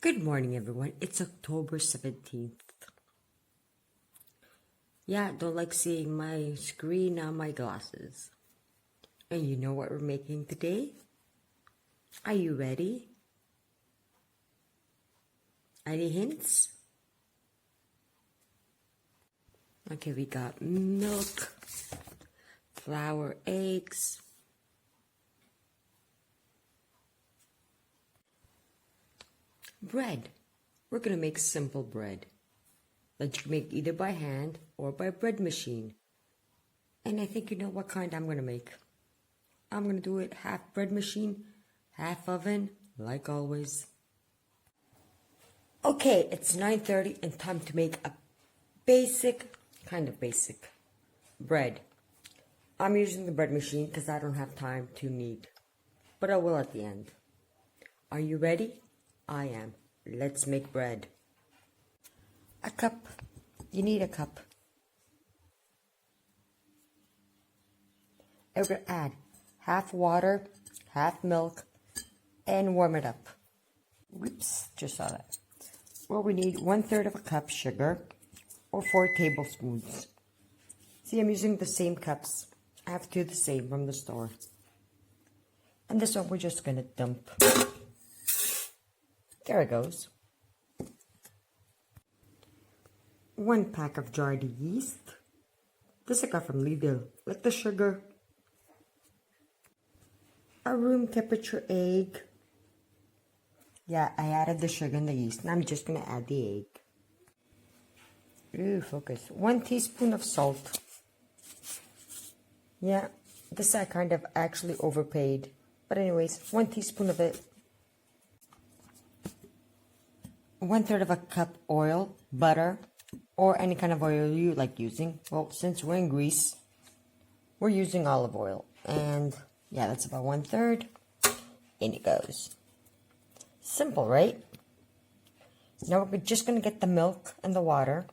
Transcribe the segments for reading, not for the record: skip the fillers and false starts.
Good morning, everyone. It's October 17th. Yeah, don't like seeing my screen on my glasses. And you know what we're making today? Are you ready? Any hints? Okay, we got milk, flour, eggs, bread. We're gonna make simple bread that you can make either by hand or by bread machine. And I think you know what kind I'm gonna make. I'm gonna do it half bread machine, half oven, like always. Okay, it's 9:30 and time to make a kind of basic bread. I'm using the bread machine because I don't have time to knead, but I will at the end. Are you ready? I am. Let's make bread. A cup. You need a cup. And we're going to add half water, half milk, and warm it up. Whoops, just saw that. Well, we need 1/3 of a cup sugar, or 4 tablespoons. See, I'm using the same cups. I have to do the same from the store. And this one we're just going to dump. There it goes. 1 pack of dried yeast. This I got from Lidl, like the sugar. A room temperature egg. Yeah, I added the sugar and the yeast, and I'm just going to add the egg. Ooh, focus. 1 teaspoon of salt. Yeah, this I kind of actually overpaid. But anyways, 1 teaspoon of it. 1/3 of a cup oil, butter, or any kind of oil you like using. Well, since we're in Greece, we're using olive oil. And yeah, that's about 1/3. In it goes. Simple, right? Now we're just going to get the milk and the water.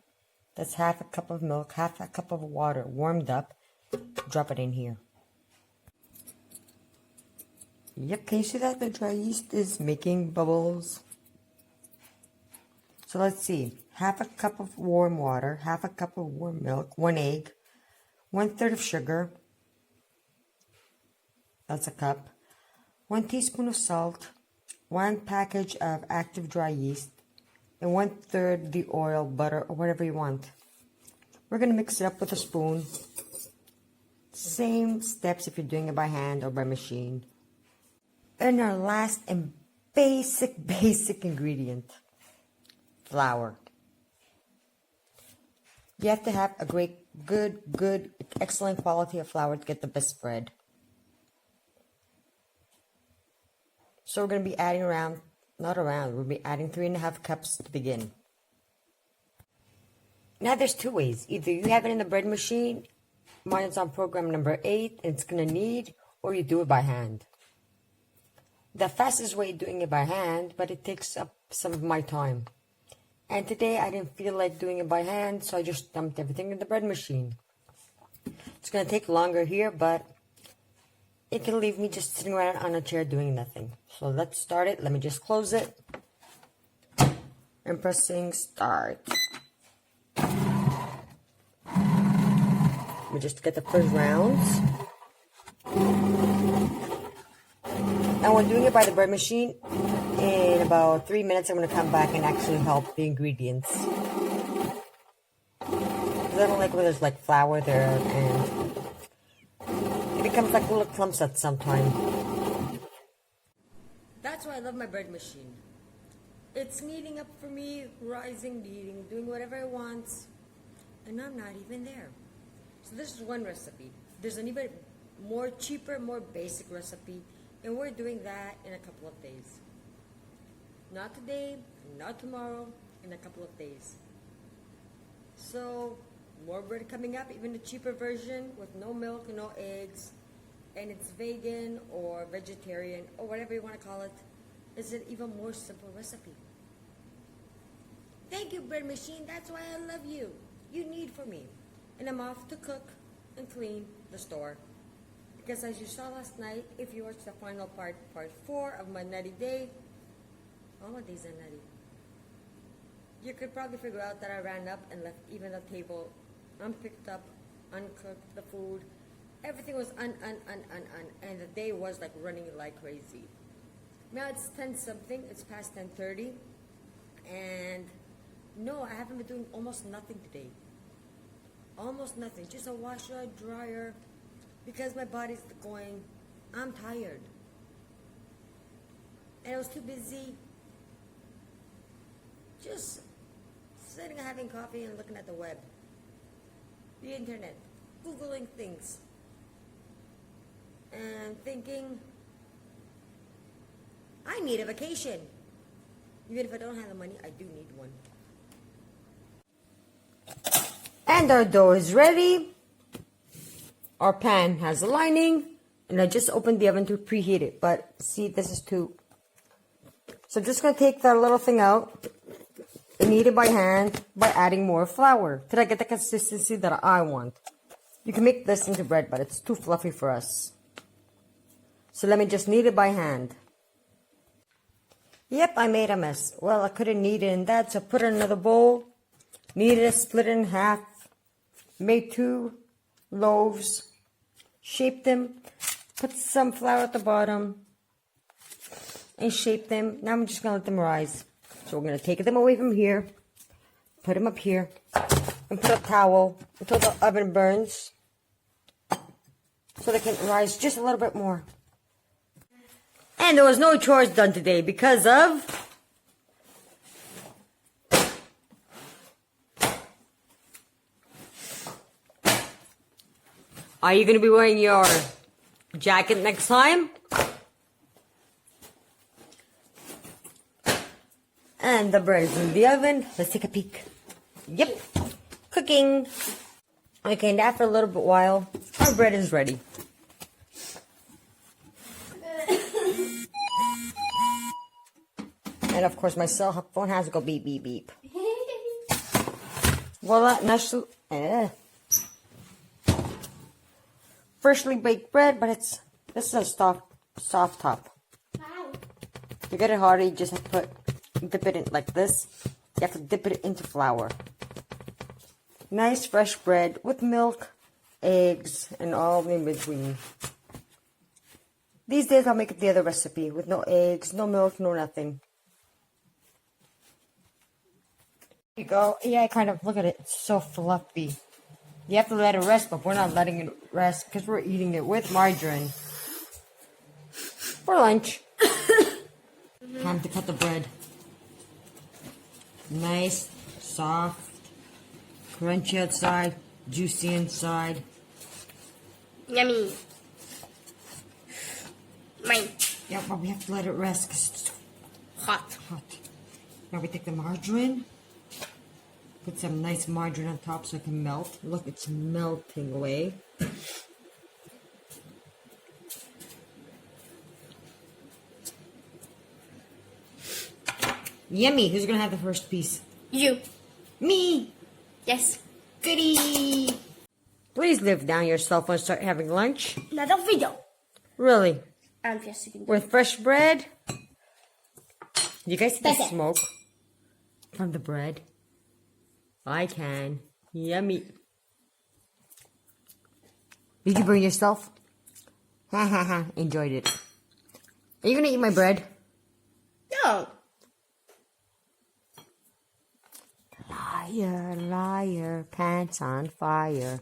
That's half a cup of milk, half a cup of water warmed up. Drop it in here. Yep, can you see that? The dry yeast is making bubbles. So let's see. Half a cup of warm water, half a cup of warm milk, 1 egg, 1/3 of sugar. That's a cup. 1 teaspoon of salt, 1 package of active dry yeast, and 1/3 the oil, butter, or whatever you want. We're going to mix it up with a spoon. Same steps if you're doing it by hand or by machine. And our last and basic ingredient, flour. You have to have a good, excellent quality of flour to get the best bread. So we're going to be adding we'll be adding 3.5 cups to begin. Now there's 2 ways. Either you have it in the bread machine, mine is on program number 8, and it's going to knead, or you do it by hand. The fastest way doing it by hand, but it takes up some of my time. And today I didn't feel like doing it by hand, so I just dumped everything in the bread machine. It's going to take longer here, but it can leave me just sitting around on a chair doing nothing. So let's start it. Let me just close it. And pressing start. Let me just get the first rounds. And when doing it by the bread machine, in about 3 minutes, I'm going to come back and actually help the ingredients. Because I don't like when there's like flour there and it becomes like little clumps at some time. That's why I love my bread machine. It's kneading up for me, rising, kneading, doing whatever I want, and I'm not even there. So this is one recipe. There's an even more cheaper, more basic recipe, and we're doing that in a couple of days. Not today, not tomorrow, in a couple of days. So, more bread coming up, even the cheaper version with no milk, no eggs, and it's vegan or vegetarian or whatever you want to call it. It's an even more simple recipe. Thank you, bread machine. That's why I love you. You need for me. And I'm off to cook and clean the store. Because as you saw last night, if you watched the final part 4 of my nutty day, Mama days are nutty. You could probably figure out that I ran up and left even the table unpicked up, uncooked, the food. Everything was un, and the day was like running like crazy. Now it's 10 something, it's past 10:30, and no, I haven't been doing almost nothing today. Almost nothing, just a washer, a dryer, because my body's going, I'm tired. And I was too busy just sitting having coffee and looking at the web, the internet, Googling things, and thinking, I need a vacation. Even if I don't have the money, I do need one. And our dough is ready. Our pan has a lining, and I just opened the oven to preheat it. But see, this is too. So I'm just going to take that little thing out and knead it by hand by adding more flour till I get the consistency that I want. You can make this into bread, but it's too fluffy for us. So let me just knead it by hand. Yep, I made a mess. Well, I couldn't knead it in that, so I put it in another bowl, kneaded it, split it in half, made 2 loaves, shaped them, put some flour at the bottom, and shape them. Now I'm just going to let them rise. So we're going to take them away from here, put them up here, and put a towel until the oven burns so they can rise just a little bit more. And there was no chores done today because of Are you going to be wearing your jacket next time? And the bread is in the oven. Let's take a peek. Yep, cooking. Okay, and after a little bit while, our bread is ready. And of course, my cell phone has to go beep, beep, beep. Voila, freshly baked bread, but this is a soft top. Wow. To get it harder, you just have to dip it in like this. You have to dip it into flour. Nice fresh bread with milk, eggs, and all in between. These days I'll make it the other recipe with no eggs, no milk, no nothing. There you go. Yeah, kind of, look at it. It's so fluffy. You have to let it rest, but we're not letting it rest because we're eating it with margarine. For lunch. Time to cut the bread. Nice, soft, crunchy outside, juicy inside. Yummy. Mine. Yeah, but we have to let it rest because it's Hot. hot. Now we take the margarine. Put some nice margarine on top so it can melt. Look, it's melting away. Yummy. Who's going to have the first piece? You. Me. Yes. Goody. Please live down your cell phone and start having lunch. Another video. Really? And yes, you can do With fresh bread. You guys see the That's it. smoke from the bread? I can. Yummy. Did you burn yourself? Ha ha ha. Enjoyed it. Are you going to eat my bread? No. Liar, liar, pants on fire.